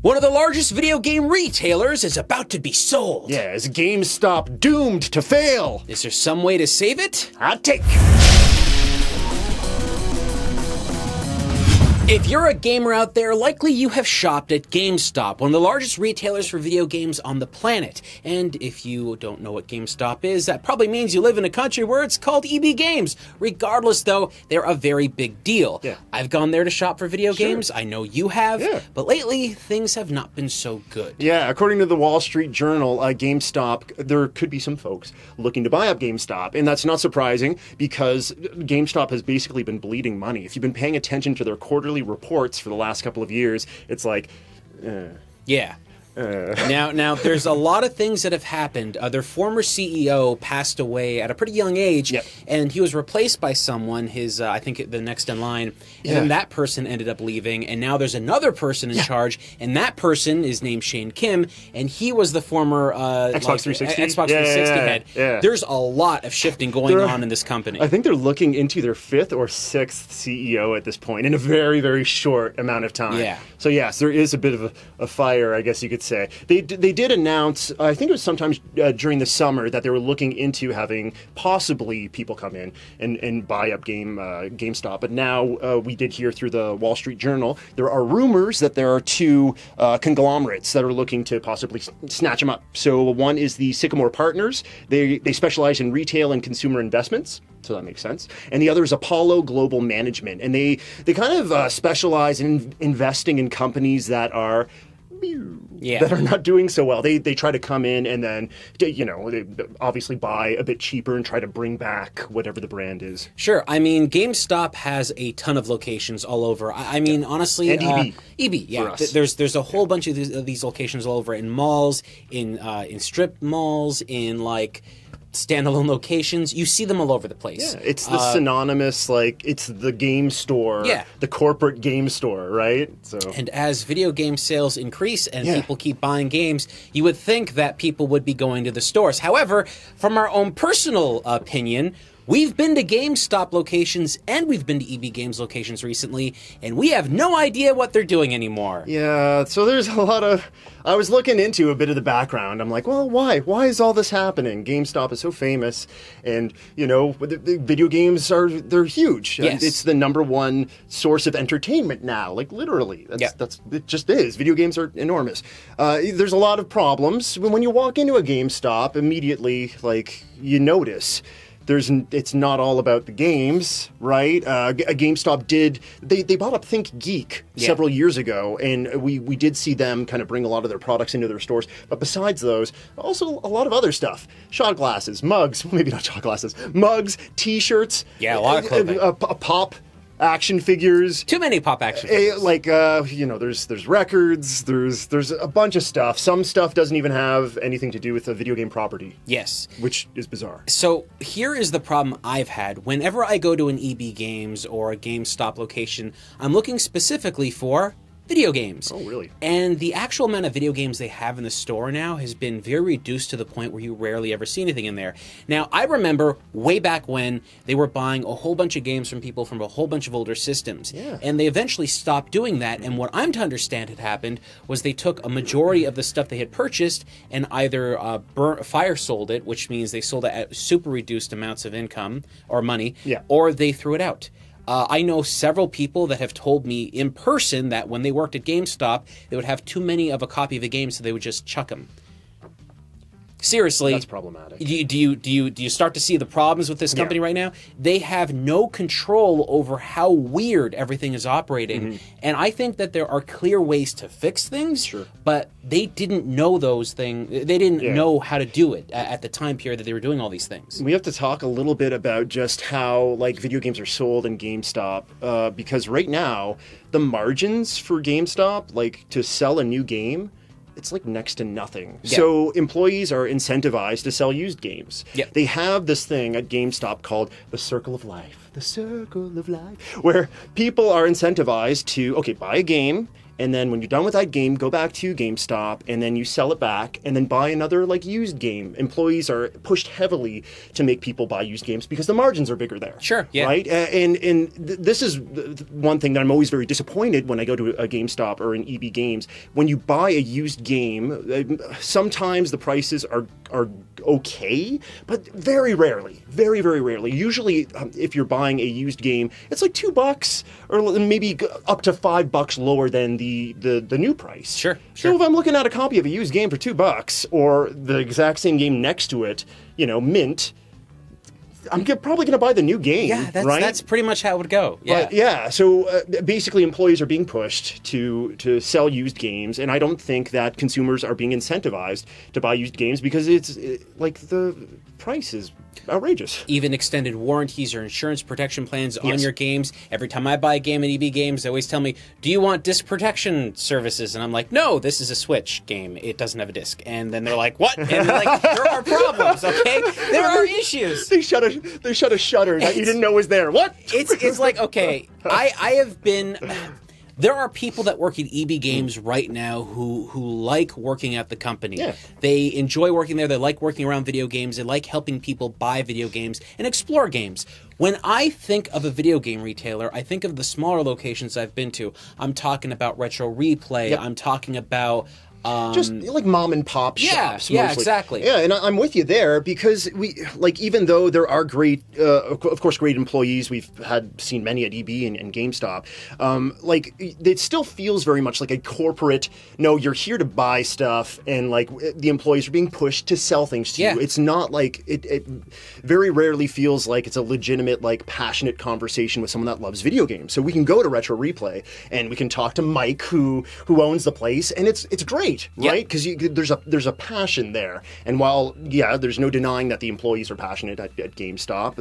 One of the largest video game retailers is about to be sold. Yeah, is GameStop doomed to fail? Is there some way to save it? Hot take. If you're a gamer out there, likely you have shopped at GameStop, one of the largest retailers for video games on the planet. And if you don't know what GameStop is, that probably means you live in a country where it's called EB Games. Regardless, though, they're a very big deal. Yeah. I've gone there to shop for video games. I know you have. Yeah. But lately, things have not been so good. Yeah, according to the Wall Street Journal, GameStop, there could be some folks looking to buy up GameStop. And that's not surprising because GameStop has basically been bleeding money. If you've been paying attention to their quarterly reports for the last couple of years, it's like, Yeah. Now, there's a lot of things that have happened. Their former CEO passed away at a pretty young age, Yep. and he was replaced by someone, I think the next in line, and then that person ended up leaving, and now there's another person in charge, and that person is named Shane Kim, and he was the former Xbox 360? Xbox 360 head. Yeah. There's a lot of shifting going on in this company. I think they're looking into their 5th or 6th CEO at this point in a very, very short amount of time. Yeah. So yes, there is a bit of a fire, I guess you could say. They did announce, I think it was sometime during the summer, that they were looking into having possibly people come in and buy up GameStop. But now we did hear through the Wall Street Journal, there are rumors that there are two conglomerates that are looking to possibly snatch them up. So one is the Sycamore Partners. They specialize in retail and consumer investments. So that makes sense. And the other is Apollo Global Management. And they kind of specialize in investing in companies that are not doing so well. They try to come in and then, they obviously buy a bit cheaper and try to bring back whatever the brand is. Sure. I mean, GameStop has a ton of locations all over. I mean, honestly... And EB. EB, yeah. For us. There's a whole bunch of these locations all over in malls, in strip malls, in, like... standalone locations. You see them all over the place. Yeah, it's the synonymous, it's the game store, the corporate game store, right? So, and as video game sales increase and people keep buying games, you would think that people would be going to the stores. However, from our own personal opinion, we've been to GameStop locations and we've been to EB Games locations recently, and we have no idea what they're doing anymore. Yeah, so there's a lot of... I was looking into a bit of the background. I'm like, well, why? Why is all this happening? GameStop is so famous, and, the video games they're huge. Yes. It's the #1 source of entertainment now, literally. It just is. Video games are enormous. There's a lot of problems. When you walk into a GameStop, immediately, you notice... it's not all about the games, right? GameStop they bought up Think Geek several years ago, and we did see them kind of bring a lot of their products into their stores. But besides those, also a lot of other stuff. Shot glasses, mugs, maybe not shot glasses, mugs, t-shirts. Yeah, a lot of clothing. Pop action figures. Too many pop action figures. There's records, there's a bunch of stuff. Some stuff doesn't even have anything to do with a video game property. Yes. Which is bizarre. So here is the problem I've had. Whenever I go to an EB Games or a GameStop location, I'm looking specifically for video games. Oh, really? And the actual amount of video games they have in the store now has been very reduced to the point where you rarely ever see anything in there. Now, I remember way back when they were buying a whole bunch of games from people from a whole bunch of older systems. Yeah. And they eventually stopped doing that. And what I'm to understand had happened was they took a majority of the stuff they had purchased and either fire sold it, which means they sold it at super reduced amounts of income or money, or they threw it out. I know several people that have told me in person that when they worked at GameStop, they would have too many of a copy of a game, so they would just chuck them. Seriously, that's problematic. Do you start to see the problems with this company right now? They have no control over how weird everything is operating, and I think that there are clear ways to fix things. Sure. But they didn't know those things. They didn't know how to do it at the time period that they were doing all these things. We have to talk a little bit about just how video games are sold in GameStop, because right now the margins for GameStop, to sell a new game, it's next to nothing. Yeah. So employees are incentivized to sell used games. Yeah. They have this thing at GameStop called the Circle of Life. The Circle of Life. Where people are incentivized to, buy a game and then when you're done with that game, go back to GameStop, and then you sell it back, and then buy another like used game. Employees are pushed heavily to make people buy used games because the margins are bigger there. Sure, yeah. Right? This is one thing that I'm always very disappointed when I go to a GameStop or an EB Games. When you buy a used game, sometimes the prices are okay, but very rarely, very, very rarely. Usually, if you're buying a used game, it's like $2 or maybe up to $5 lower than the new price. Sure. So if I'm looking at a copy of a used game for $2 or the exact same game next to it, mint, I'm probably going to buy the new game. Yeah, right? That's pretty much how it would go. Yeah. But yeah, so basically employees are being pushed to sell used games, and I don't think that consumers are being incentivized to buy used games because it's like the price is outrageous. Even extended warranties or insurance protection plans on your games. Every time I buy a game at EB Games, they always tell me, do you want disc protection services? And I'm like, no, this is a Switch game. It doesn't have a disc. And then they're like, what? And they're like, there are problems, okay? There are issues. They shut a shutter that you didn't know was there. What? It's like, okay, I have been... There are people that work at EB Games right now who like working at the company. Yeah. They enjoy working there. They like working around video games. They like helping people buy video games and explore games. When I think of a video game retailer, I think of the smaller locations I've been to. I'm talking about Retro Replay. Yep. I'm talking about... just like mom and pop shops. Yeah, mostly. exactly. Yeah, and I'm with you there because even though there are great, of course, great employees, we've seen many at EB and GameStop. It still feels very much like a corporate. No, you're here to buy stuff, and like the employees are being pushed to sell things to you. It's not like it. Very rarely feels like it's a legitimate, like passionate conversation with someone that loves video games. So we can go to Retro Replay and we can talk to Mike, who owns the place, and it's great. Right? Because there's a passion there. And while, there's no denying that the employees are passionate at GameStop,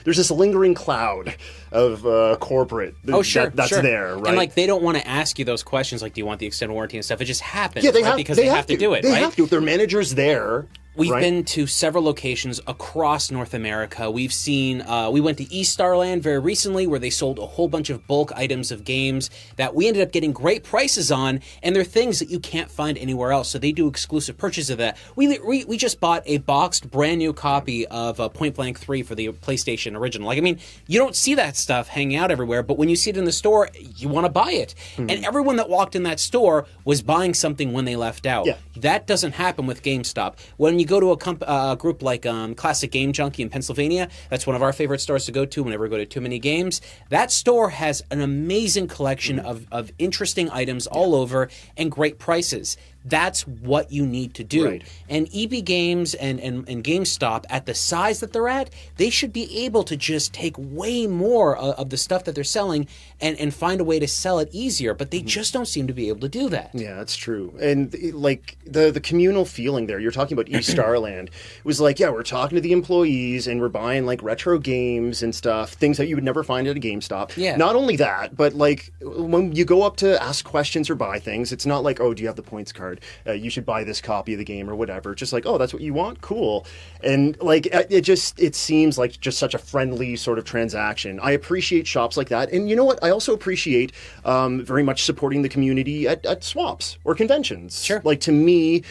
there's this lingering cloud of corporate that's there, right? And like they don't want to ask you those questions like, do you want the extended warranty and stuff? It just happens, because they have to do it, They right? have to. If their manager's there... We've been to several locations across North America. We've seen, we went to East Starland very recently where they sold a whole bunch of bulk items of games that we ended up getting great prices on, and they're things that you can't find anywhere else. So they do exclusive purchase of that. We just bought a boxed brand new copy of Point Blank 3 for the PlayStation original. Like, I mean, you don't see that stuff hanging out everywhere, but when you see it in the store, you want to buy it. Mm-hmm. And everyone that walked in that store was buying something when they left out. Yeah. That doesn't happen with GameStop. When you go to a group like Classic Game Junkie in Pennsylvania, that's one of our favorite stores to go to whenever we go to Too Many Games. That store has an amazing collection of interesting items all over and great prices. That's what you need to do. Right. And EB Games and GameStop, at the size that they're at, they should be able to just take way more of the stuff that they're selling and find a way to sell it easier. But they just don't seem to be able to do that. Yeah, that's true. And like the communal feeling there, you're talking about East Starland, was like, we're talking to the employees and we're buying like retro games and stuff, things that you would never find at a GameStop. Yeah. Not only that, but like when you go up to ask questions or buy things, it's not like, oh, do you have the points card? You should buy this copy of the game or whatever. Just like, oh, that's what you want? Cool. And like, it seems like just such a friendly sort of transaction. I appreciate shops like that. And you know what? I also appreciate very much supporting the community at swaps or conventions. Sure. Like to me,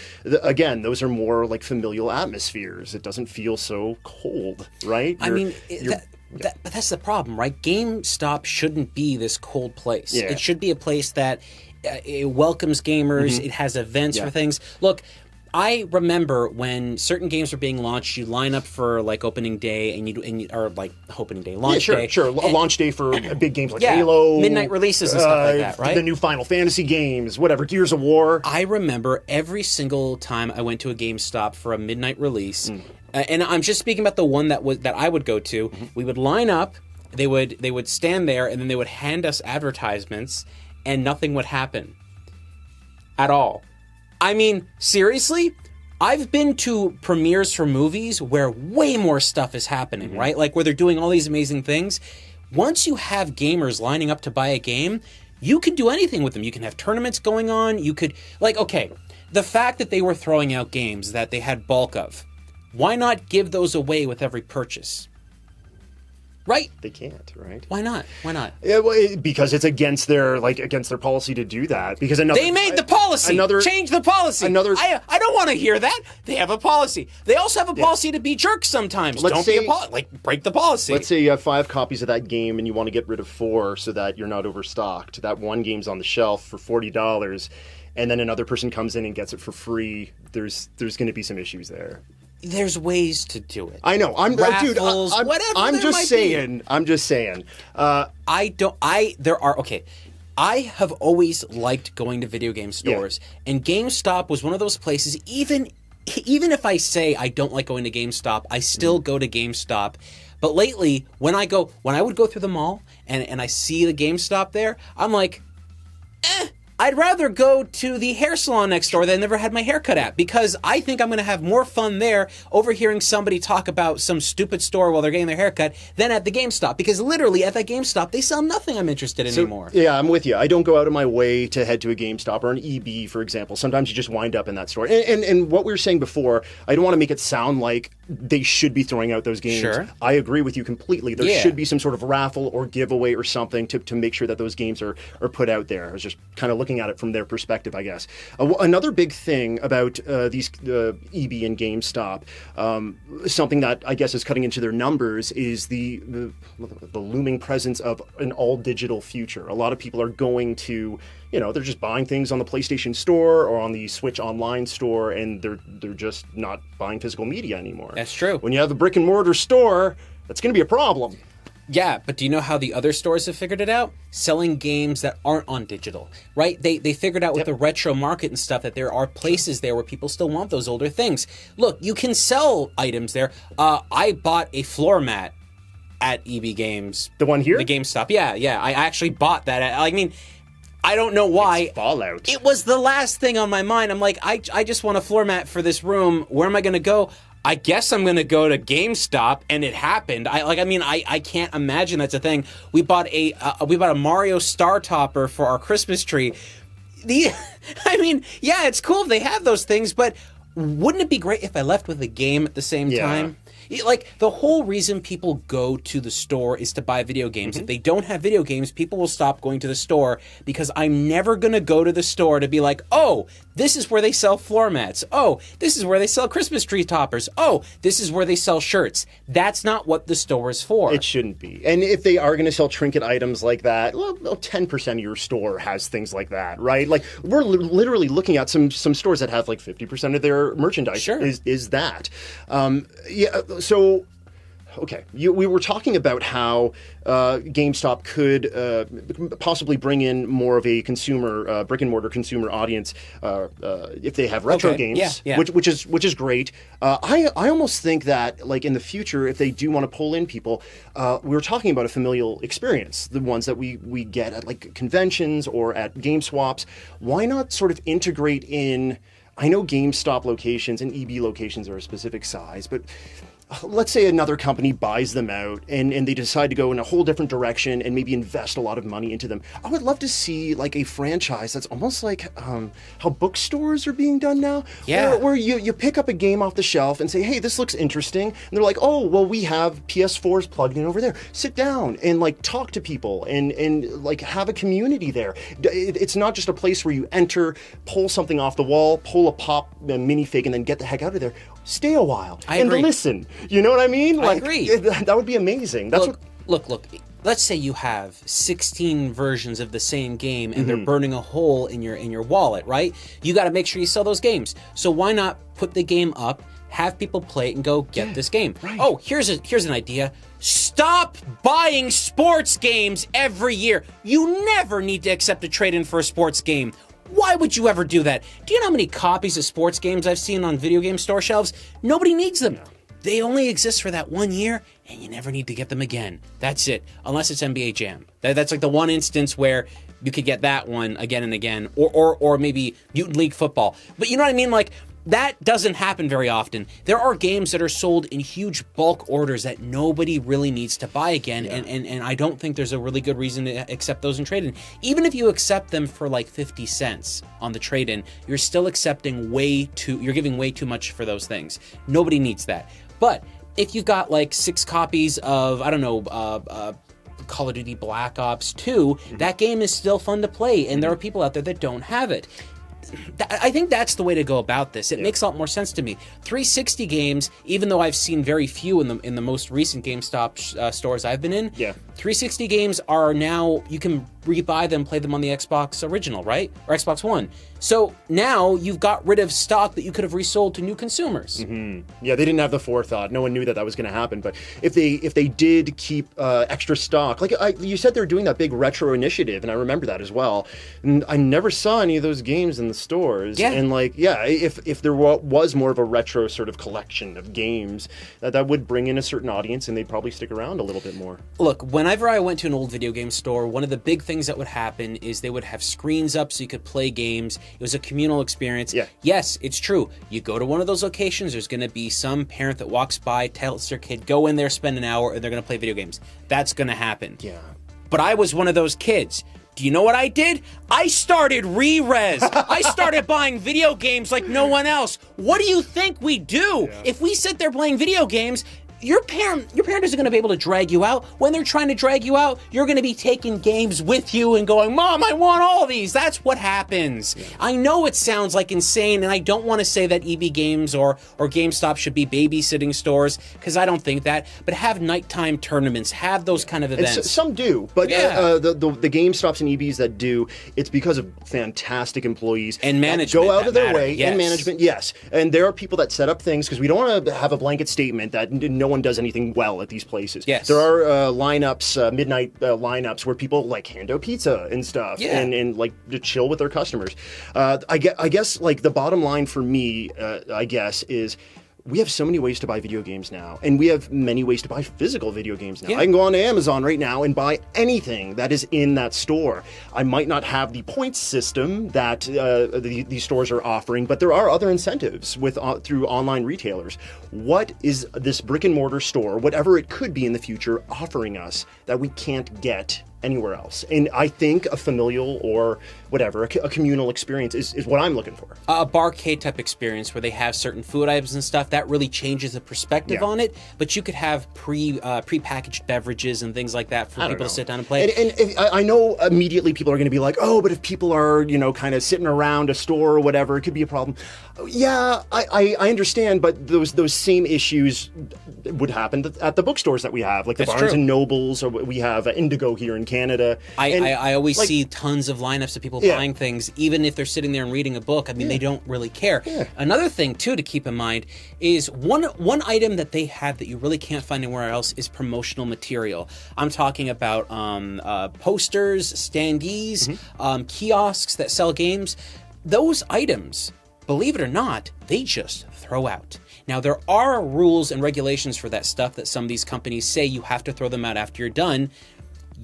again, those are more like familial atmospheres. It doesn't feel so cold, right? But that's the problem, right? GameStop shouldn't be this cold place. Yeah. It should be a place that it welcomes gamers. It has events for things. Look, I remember when certain games were being launched, you line up for like opening day or like opening day, launch day. Sure. A launch day for big games like Halo, midnight releases and stuff like that, right? The new Final Fantasy games, whatever, Gears of War. I remember every single time I went to a GameStop for a midnight release, and I'm just speaking about the one that I would go to. We would line up. They would stand there, and then they would hand us advertisements, and nothing would happen at all. I mean, seriously? I've been to premieres for movies where way more stuff is happening, right? Like where they're doing all these amazing things. Once you have gamers lining up to buy a game, you can do anything with them. You can have tournaments going on. You could, like, okay, the fact that they were throwing out games that they had bulk of, why not give those away with every purchase? Right? They can't, right? Why not? Why not? Yeah, well, because it's against their policy to do that. Because They made the policy. Change the policy. I don't want to hear that. They have a policy. They also have a policy to be jerks sometimes. Break the policy. Let's say you have 5 copies of that game and you want to get rid of 4 so that you're not overstocked. That one game's on the shelf for $40, and then another person comes in and gets it for free. There's going to be some issues there. There's ways to do it. I know. Raffles, whatever. I'm just saying. I have always liked going to video game stores, and GameStop was one of those places. Even if I say I don't like going to GameStop, I still go to GameStop. But lately, when I would go through the mall and I see the GameStop there, I'm like, I'd rather go to the hair salon next door that I never had my hair cut at, because I think I'm going to have more fun there overhearing somebody talk about some stupid store while they're getting their hair cut than at the GameStop, because literally at that GameStop, they sell nothing I'm interested in anymore. Yeah, I'm with you. I don't go out of my way to head to a GameStop or an EB, for example. Sometimes you just wind up in that store. And what we were saying before, I don't want to make it sound like they should be throwing out those games. Sure. I agree with you completely. There should be some sort of raffle or giveaway or something to make sure that those games are put out there. I was just kind of looking at it from their perspective, I guess. Another big thing about these EB and GameStop, something that I guess is cutting into their numbers, is the looming presence of an all-digital future. A lot of people are going to, they're just buying things on the PlayStation Store or on the Switch Online store, and they're just not buying physical media anymore. That's true. When you have a brick-and-mortar store, that's going to be a problem. Yeah, but do you know how the other stores have figured it out? Selling games that aren't on digital, right? They figured out with the retro market and stuff that there are places there where people still want those older things. Look, you can sell items there. I bought a floor mat at EB Games. The one here? The GameStop. Yeah. I actually bought that. I don't know why. It's Fallout. It was the last thing on my mind. I'm like, I just want a floor mat for this room. Where am I going to go? I guess I'm going to go to GameStop, and it happened. I can't imagine that's a thing. We bought a Mario Star Topper for our Christmas tree. It's cool if they have those things, but wouldn't it be great if I left with a game at the same time? Like, the whole reason people go to the store is to buy video games. If they don't have video games, people will stop going to the store, because I'm never going to go to the store to be like, oh, this is where they sell floor mats. Oh, this is where they sell Christmas tree toppers. Oh, this is where they sell shirts. That's not what the store is for. It shouldn't be. And if they are going to sell trinket items like that, well, 10% of your store has things like that, right? Like, we're literally looking at some stores that have like 50% of their merchandise is that. So, okay, we were talking about how GameStop could possibly bring in more of a consumer, brick-and-mortar consumer audience if they have retro games, which is great. I almost think that, like, in the future, if they do want to pull in people, we were talking about a familial experience, the ones that we get at, like, conventions or at game swaps. Why not sort of integrate in? I know GameStop locations and EB locations are a specific size, but let's say another company buys them out and they decide to go in a whole different direction and maybe invest a lot of money into them. I would love to see like a franchise that's almost like how bookstores are being done now. Yeah. Where you pick up a game off the shelf and say, hey, this looks interesting. And they're like, oh, well, we have PS4s plugged in over there. Sit down and like talk to people and like have a community there. It's not just a place where you enter, pull something off the wall, pull a pop minifig, and then get the heck out of there. Stay a while and listen. You know what I mean? I agree. That would be amazing. Look. Let's say you have 16 versions of the same game and they're burning a hole in your wallet, right? You got to make sure you sell those games. So why not put the game up, have people play it, and go get this game? Right. Oh, here's an idea. Stop buying sports games every year. You never need to accept a trade-in for a sports game. Why would you ever do that? Do you know how many copies of sports games I've seen on video game store shelves? Nobody needs them. They only exist for that 1 year, and you never need to get them again. That's it, unless it's NBA Jam. That's like the one instance where you could get that one again and again, or maybe Mutant League Football. But you know what I mean? Like, that doesn't happen very often. There are games that are sold in huge bulk orders that nobody really needs to buy again, and I don't think there's a really good reason to accept those in trade-in. Even if you accept them for like 50 cents on the trade-in, you're still accepting you're giving way too much for those things. Nobody needs that. But if you've got like 6 copies of, I don't know, Call of Duty Black Ops 2, that game is still fun to play, and there are people out there that don't have it. I think that's the way to go about this. It makes a lot more sense to me. 360 games, even though I've seen very few in the most recent GameStop stores I've been in, 360 games are now, you can rebuy them, play them on the Xbox original, right? Or Xbox One. So now you've got rid of stock that you could have resold to new consumers. Yeah, they didn't have the forethought. No one knew that was going to happen. But if they did keep extra stock, like you said, they're doing that big retro initiative, and I remember that as well. And I never saw any of those games in the stores. Yeah. And if there was more of a retro sort of collection of games, that would bring in a certain audience, and they'd probably stick around a little bit more. Look, whenever I went to an old video game store, one of the big things that would happen is they would have screens up so you could play games. It was a communal experience. Yeah. Yes, it's true. You go to one of those locations, there's going to be some parent that walks by, tells their kid, go in there, spend an hour, and they're going to play video games. That's going to happen. Yeah. But I was one of those kids. Do you know what I did? I started Rerez. I started buying video games like no one else. What do you think we do? Yeah. If we sit there playing video games, your parent isn't going to be able to drag you out. When they're trying to drag you out, you're going to be taking games with you and going, Mom, I want all these. That's what happens. Yeah. I know it sounds like insane, and I don't want to say that EB Games or GameStop should be babysitting stores, because I don't think that, but have nighttime tournaments, have those kind of events. And some do, but the GameStops and EBs that do, it's because of fantastic employees and management go out of their way, yes. and management, yes. And there are people that set up things, because we don't want to have a blanket statement that no one does anything well at these places. Yes. There are lineups, midnight lineups, where people like hand out pizza and stuff, and like to chill with their customers. I guess like the bottom line for me, I guess, is we have so many ways to buy video games now, and we have many ways to buy physical video games now. Yeah. I can go on to Amazon right now and buy anything that is in that store. I might not have the points system that these stores are offering, but there are other incentives through online retailers. What is this brick and mortar store, whatever it could be in the future, offering us that we can't get anywhere else? And I think a familial or whatever, a communal experience is what I'm looking for. A barcade type experience where they have certain food items and stuff, that really changes the perspective on it. But you could have pre-packaged beverages and things like that for people to sit down and play. And if, I know immediately people are going to be like, oh, but if people are, kind of sitting around a store or whatever, it could be a problem. Yeah, I understand, but those same issues would happen at the bookstores that we have, like the Barnes and Nobles, or we have Indigo here in Canada. I always see tons of lineups of people buying things, even if they're sitting there and reading a book. I mean, they don't really care. Yeah. Another thing, too, to keep in mind is one item that they have that you really can't find anywhere else is promotional material. I'm talking about posters, standees, kiosks that sell games. Those items, believe it or not, they just throw out. Now, there are rules and regulations for that stuff that some of these companies say you have to throw them out after you're done.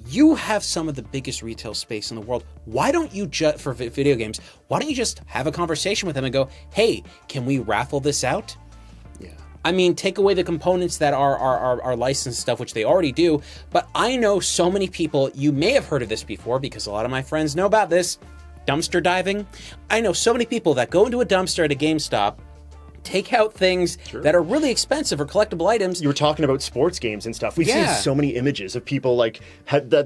You have some of the biggest retail space in the world. Why don't you for video games, why don't you just have a conversation with them and go, hey, can we raffle this out? Yeah. I mean, take away the components that are licensed stuff, which they already do. But I know so many people, you may have heard of this before because a lot of my friends know about this, dumpster diving. I know so many people that go into a dumpster at a GameStop, take out things that are really expensive or collectible items. You were talking about sports games and stuff. We've seen so many images of people that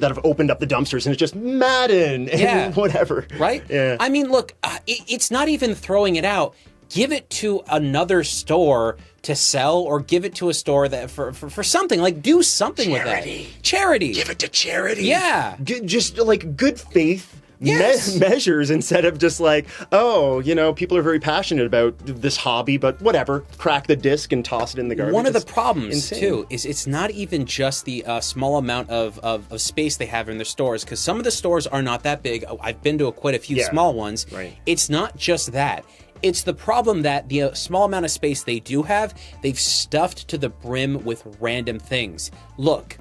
have opened up the dumpsters, and it's just Madden and whatever. Right? Yeah. I mean, look, it's not even throwing it out. Give it to another store to sell, or give it to a store that for something, like do something with that. Charity. Give it to charity. Yeah. Just like good faith. Measures, instead of just like, oh, people are very passionate about this hobby, but whatever, crack the disc and toss it in the garbage. One of the problems, too, is it's not even just the small amount of space they have in their stores, because some of the stores are not that big. I've been to quite a few small ones. Right. It's not just that. It's the problem that the small amount of space they do have, they've stuffed to the brim with random things. Look,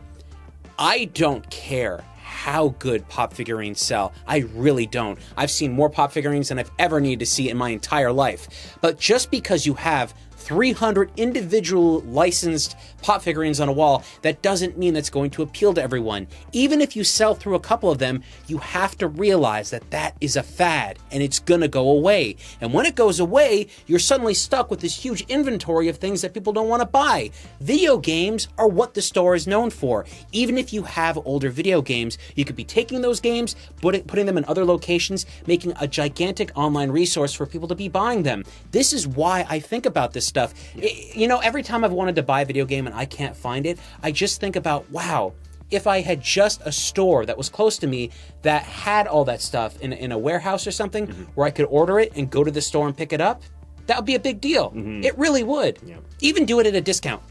I don't care how good pop figurines sell. I really don't. I've seen more pop figurines than I've ever needed to see in my entire life. But just because you have 300 individual licensed pop figurines on a wall, that doesn't mean that's going to appeal to everyone. Even if you sell through a couple of them, you have to realize that that is a fad and it's gonna go away. And when it goes away, you're suddenly stuck with this huge inventory of things that people don't want to buy. Video games are what the store is known for. Even if you have older video games, you could be taking those games, putting them in other locations, making a gigantic online resource for people to be buying them. This is why I think about this stuff. You know, every time I've wanted to buy a video game and I can't find it, I just think about, wow, if I had just a store that was close to me that had all that stuff in a warehouse or something, where I could order it and go to the store and pick it up, that would be a big deal. It really would. Yeah. Even do it at a discount.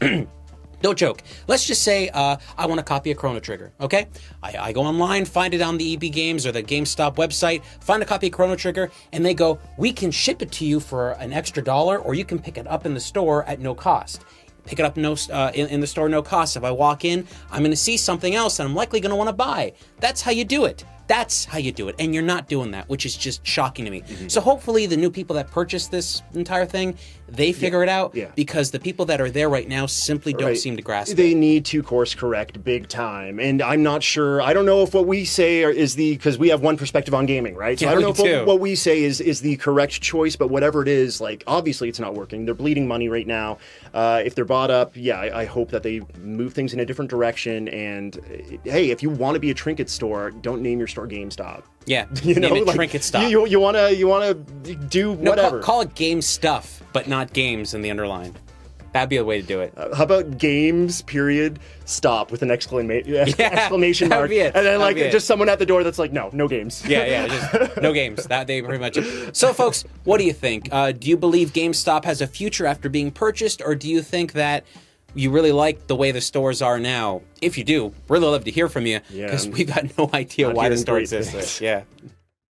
No joke. Let's just say I want to copy a Chrono Trigger, okay? I go online, find it on the EB Games or the GameStop website, find a copy of Chrono Trigger, and they go, we can ship it to you for an extra $1, or you can pick it up in the store at no cost. Pick it up in the store, no cost. If I walk in, I'm going to see something else that I'm likely going to want to buy. That's how you do it. That's how you do it. And you're not doing that, which is just shocking to me. So hopefully the new people that purchase this entire thing, they figure it out, because the people that are there right now simply don't seem to grasp it. They need to course correct big time. And I'm not sure, I don't know if what we say is because we have one perspective on gaming, right? So I don't know if what we say is the correct choice, but whatever it is, like, obviously it's not working. They're bleeding money right now. If they're bought up, I hope that they move things in a different direction. And hey, if you want to be a trinket store, don't name your store GameStop. Yeah, name it like, Trinket Stop. You wanna do whatever. Call it Game Stuff, but not games in the underline. That'd be a way to do it. How about games, period, stop with an exclamation mark. Be it. And then just someone at the door that's like, no games. Just no games. That they pretty much. So folks, what do you think? Do you believe GameStop has a future after being purchased, or do you think that you really like the way the stores are now? If you do, really love to hear from you, because we've got no idea why the store exists. Yeah.